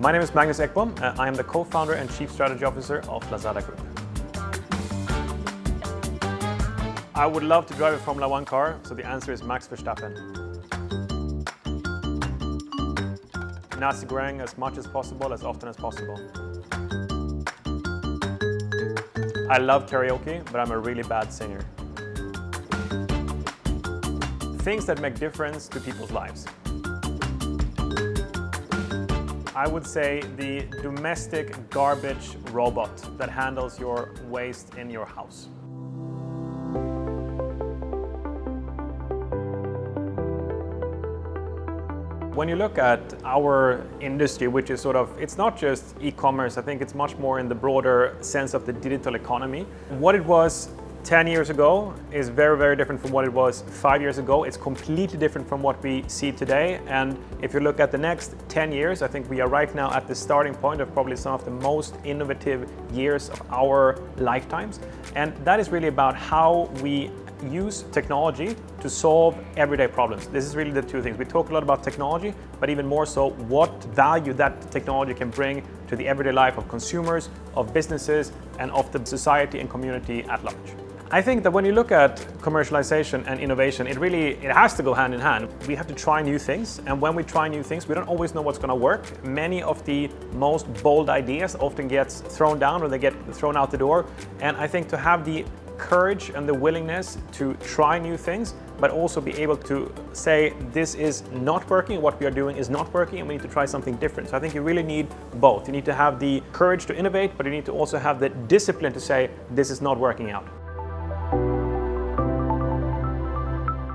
My name is Magnus Ekbom. I am the co-founder and chief strategy officer of Lazada Group. I would love to drive a Formula 1 car, so the answer is Max Verstappen. Nasi goreng as much as possible, as often as possible. I love karaoke, but I'm a really bad singer. Things that make difference to people's lives. I would say the domestic garbage robot that handles your waste in your house. When you look at our industry, which is it's not just e-commerce, I think it's much more in the broader sense of the digital economy. What it was 10 years ago is very, very different from what it was 5 years ago. It's completely different from what we see today. And if you look at the next 10 years, I think we are right now at the starting point of probably some of the most innovative years of our lifetimes. And that is really about how we use technology to solve everyday problems. This is really the two things. We talk a lot about technology, but even more so what value that technology can bring to the everyday life of consumers, of businesses, and of the society and community at large. I think that when you look at commercialization and innovation, it has to go hand in hand. We have to try new things, and when we try new things, we don't always know what's going to work. Many of the most bold ideas often gets thrown down or they get thrown out the door, and I think to have the courage and the willingness to try new things, but also be able to say this is not working, what we are doing is not working, and we need to try something different. So I think you really need both. You need to have the courage to innovate, but you need to also have the discipline to say this is not working out.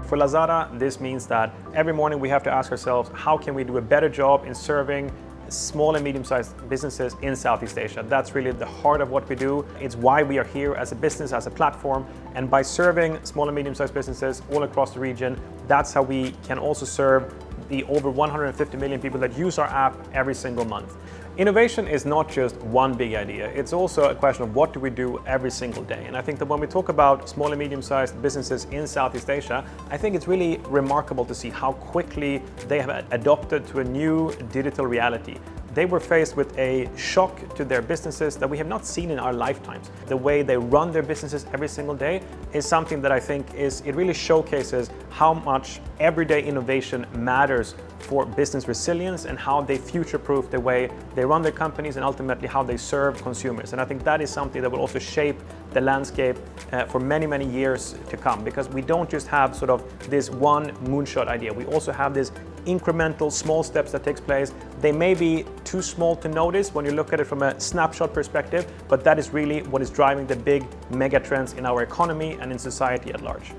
For Lazada, this means that every morning we have to ask ourselves, how can we do a better job in serving small and medium-sized businesses in Southeast Asia? That's really the heart of what we do. It's why we are here as a business, as a platform. And by serving small and medium-sized businesses all across the region, that's how we can also serve the over 150 million people that use our app every single month. Innovation is not just one big idea. It's also a question of what do we do every single day. And I think that when we talk about small and medium-sized businesses in Southeast Asia, I think it's really remarkable to see how quickly they have adopted to a new digital reality. They were faced with a shock to their businesses that we have not seen in our lifetimes. The way they run their businesses every single day is something that I think it really showcases how much everyday innovation matters for business resilience and how they future-proof the way they run their companies and ultimately how they serve consumers. And I think that is something that will also shape the landscape for many, many years to come, because we don't just have this one moonshot idea. We also have this incremental small steps that takes place. They may be too small to notice when you look at it from a snapshot perspective, but that is really what is driving the big mega trends in our economy and in society at large.